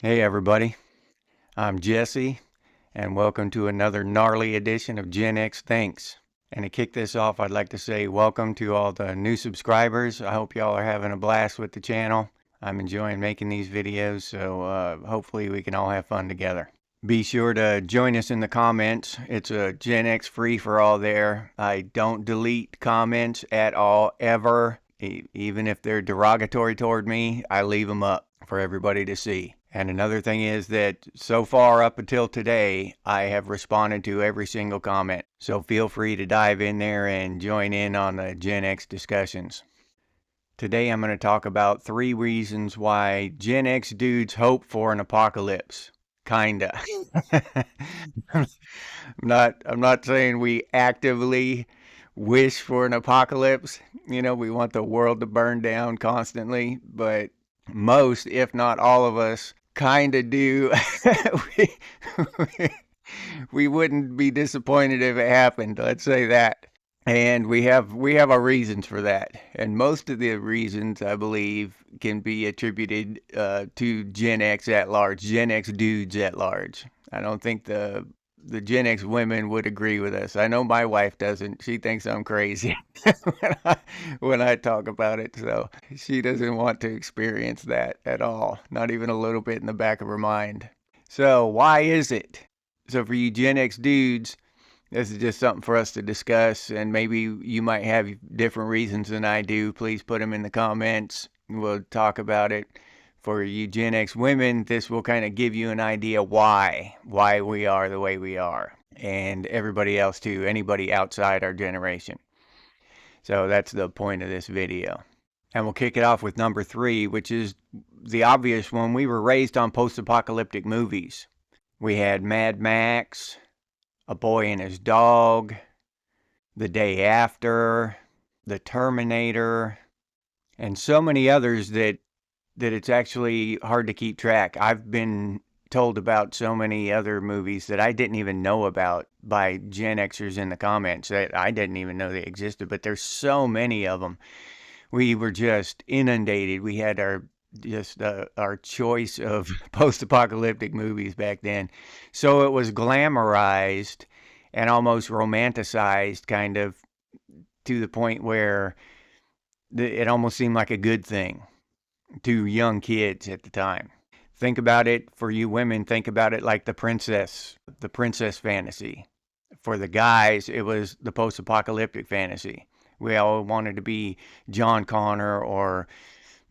Hey everybody, I'm Jesse, and welcome to another gnarly edition of Gen X Thinks. And to kick this off, I'd like to say welcome to all the new subscribers. I hope y'all are having a blast with the channel. I'm enjoying making these videos, so hopefully we can all have fun together. Be sure to join us in the comments. It's a Gen X free for all there. I don't delete comments at all, ever. Even if they're derogatory toward me, I leave them up for everybody to see. And another thing is that so far up until today, I have responded to every single comment. So feel free to dive in there and join in on the Gen X discussions. Today I'm going to talk about 3 reasons why Gen X dudes hope for an apocalypse. Kinda. I'm not saying we actively wish for an apocalypse. We want the world to burn down constantly, but most, if not all of us, kind of do. we, we wouldn't be disappointed if it happened, let's say that. And we have our reasons for that. And most of the reasons, I believe, can be attributed to Gen X at large, Gen X dudes at large. I don't think the Gen X women would agree with us. I know my wife doesn't. She thinks I'm crazy when I talk about it. So she doesn't want to experience that at all, not even a little bit in the back of her mind. So why is it? So for you Gen X dudes, this is just something for us to discuss, and maybe you might have different reasons than I do. Please put them in the comments. We'll talk about it. For you Gen X women, this will kind of give you an idea why we are the way we are, and everybody else too, anybody outside our generation. So that's the point of this video. And we'll kick it off with number 3, which is the obvious one. We were raised on post-apocalyptic movies. We had Mad Max, A Boy and His Dog, The Day After, The Terminator, and so many others that it's actually hard to keep track. I've been told about so many other movies that I didn't even know about by Gen Xers in the comments that I didn't even know they existed, but there's so many of them. We were just inundated. We had our choice of post-apocalyptic movies back then. So it was glamorized and almost romanticized, kind of, to the point where it almost seemed like a good thing to young kids at the time. Think about it, for you women, think about it like the princess fantasy. For the guys, it was the post-apocalyptic fantasy. We all wanted to be John Connor or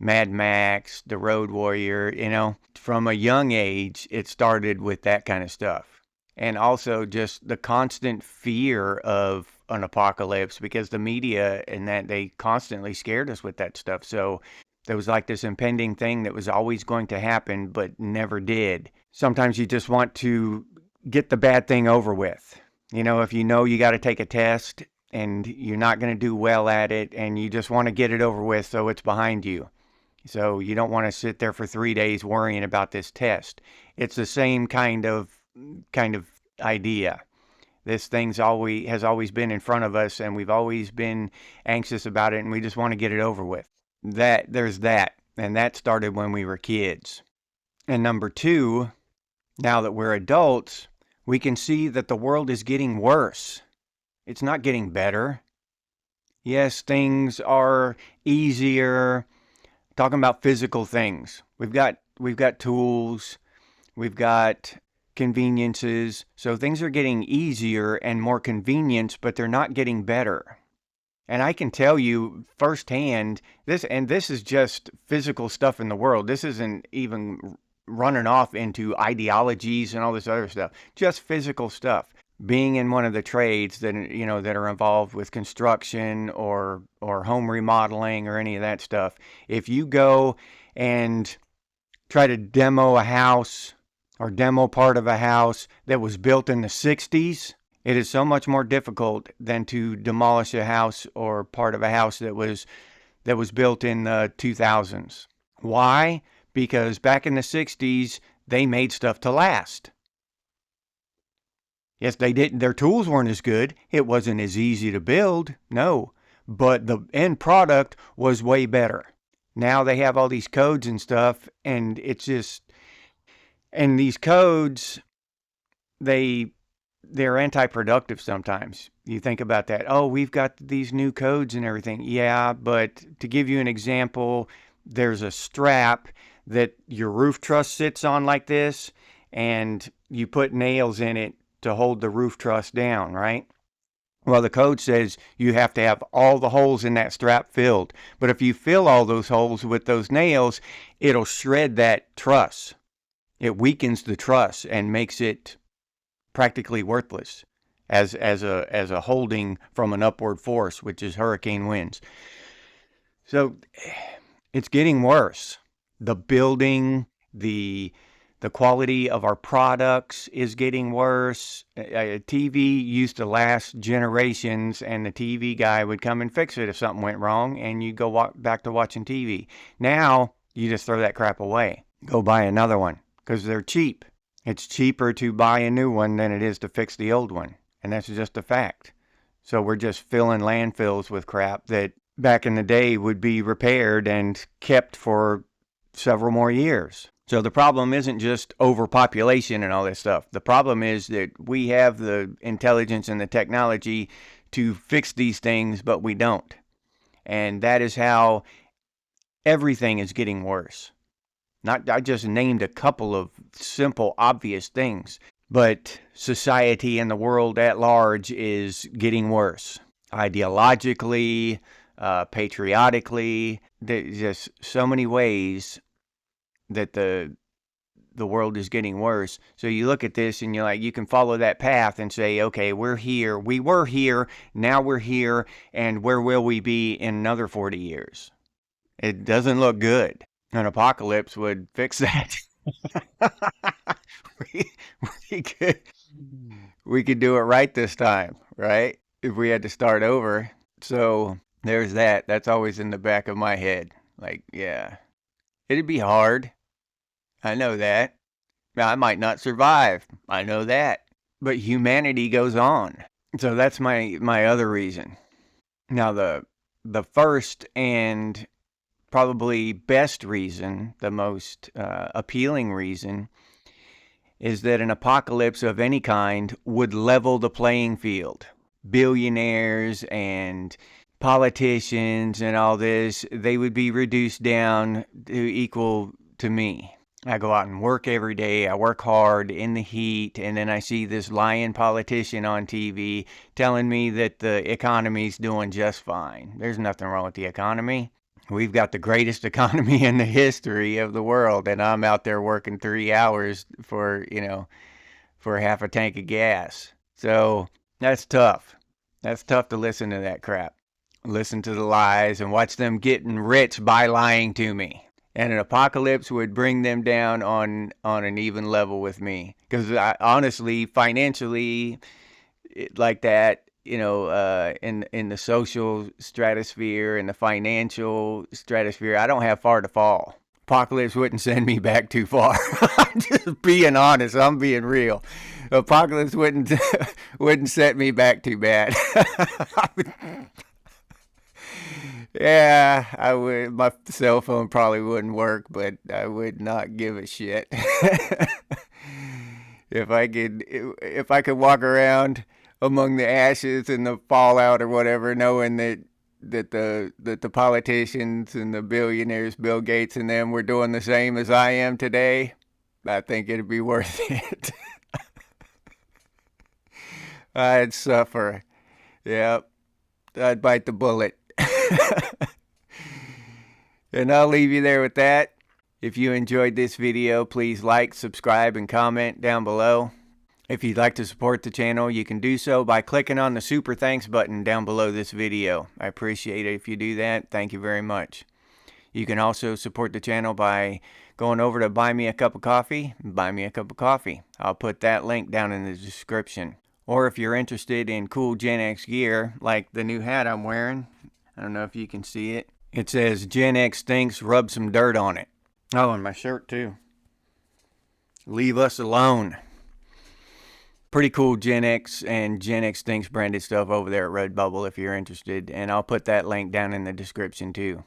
Mad Max, the Road Warrior. From a young age, it started with that kind of stuff. And also just the constant fear of an apocalypse, because the media and that, they constantly scared us with that stuff. So there was like this impending thing that was always going to happen, but never did. Sometimes you just want to get the bad thing over with. If you know you got to take a test and you're not going to do well at it, and you just want to get it over with so it's behind you. So you don't want to sit there for 3 days worrying about this test. It's the same kind of idea. This thing's has always been in front of us, and we've always been anxious about it, and we just want to get it over with. There's that, and that started when we were kids. And number 2, now that we're adults, we can see that the world is getting worse. It's not getting better. Yes, things are easier. Talking about physical things. We've got tools, we've got conveniences. So things are getting easier and more convenient, but they're not getting better. And I can tell you firsthand, this is just physical stuff in the world. This isn't even running off into ideologies and all this other stuff. Just physical stuff. Being in one of the trades that are involved with construction or home remodeling or any of that stuff, if you go and try to demo a house or demo part of a house that was built in the 60s, it is so much more difficult than to demolish a house or part of a house that was built in the 2000s. Why? Because back in the 60s, they made stuff to last. Yes, they didn't. Their tools weren't as good. It wasn't as easy to build, no. But the end product was way better. Now they have all these codes and stuff, and it's just, And these codes, they're anti-productive sometimes. You think about that. Oh, we've got these new codes and everything. Yeah, but to give you an example, there's a strap that your roof truss sits on like this, and you put nails in it to hold the roof truss down, right? Well, the code says you have to have all the holes in that strap filled. But if you fill all those holes with those nails, it'll shred that truss. It weakens the truss and makes it practically worthless as a holding from an upward force, which is hurricane winds. So it's getting worse. The building, the quality of our products is getting worse. TV used to last generations, and the TV guy would come and fix it if something went wrong, and you go back to watching TV. Now you just throw that crap away. Go buy another one because they're cheap. It's cheaper to buy a new one than it is to fix the old one, and that's just a fact. So we're just filling landfills with crap that back in the day would be repaired and kept for several more years. So the problem isn't just overpopulation and all this stuff. The problem is that we have the intelligence and the technology to fix these things, but we don't. And that is how everything is getting worse. I just named a couple of simple, obvious things, but society and the world at large is getting worse. Ideologically, patriotically, there's just so many ways that the world is getting worse. So you look at this and you're like, you can follow that path and say, okay, we're here. We were here. Now we're here. And where will we be in another 40 years? It doesn't look good. An apocalypse would fix that. we, we could do it right this time, right? If we had to start over. So there's that. That's always in the back of my head. Like, yeah, it'd be hard. I know that. I might not survive. I know that. But humanity goes on. So that's my other reason. Now the first and probably best reason, the most appealing reason, is that an apocalypse of any kind would level the playing field. Billionaires and politicians and all this, they would be reduced down to equal to me. I go out and work every day. I work hard in the heat, and then I see this lying politician on TV telling me that the economy's doing just fine. There's nothing wrong with the economy. We've got the greatest economy in the history of the world, and I'm out there working 3 hours for half a tank of gas. So that's tough. That's tough to listen to that crap. Listen to the lies and watch them getting rich by lying to me. And an apocalypse would bring them down on an even level with me. Because honestly, financially, like that, in the social stratosphere and the financial stratosphere, I don't have far to fall. Apocalypse wouldn't send me back too far. I'm just being honest. I'm being real. Apocalypse wouldn't set me back too bad. Yeah, I would. My cell phone probably wouldn't work, but I would not give a shit. If I could walk around among the ashes and the fallout or whatever, knowing that the politicians and the billionaires, Bill Gates and them, were doing the same as I am today, I think it'd be worth it. I'd suffer. Yep. I'd bite the bullet. And I'll leave you there with that. If you enjoyed this video, please like, subscribe, and comment down below. If you'd like to support the channel, you can do so by clicking on the super thanks button down below this video. I appreciate it if you do that. Thank you very much. You can also support the channel by going over to Buy Me a Cup of Coffee. Buy me a cup of coffee. I'll put that link down in the description. Or if you're interested in cool Gen X gear, like the new hat I'm wearing, I don't know if you can see it. It says Gen X stinks, rub some dirt on it. Oh, and my shirt too. Leave us alone. Pretty cool Gen X and Gen X stinks branded stuff over there at Redbubble if you're interested. And I'll put that link down in the description too.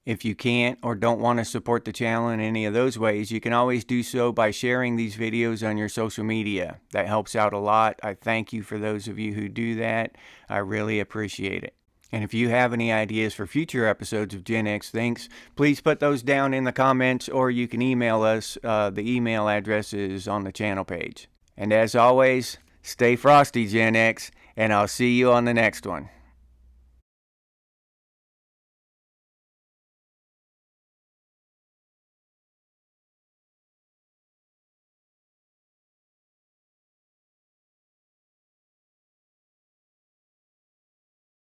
If you can't or don't want to support the channel in any of those ways, you can always do so by sharing these videos on your social media. That helps out a lot. I thank you for those of you who do that. I really appreciate it. And if you have any ideas for future episodes of Gen X Thinks, please put those down in the comments, or you can email us. The email address is on the channel page. And as always, stay frosty, Gen X, and I'll see you on the next one.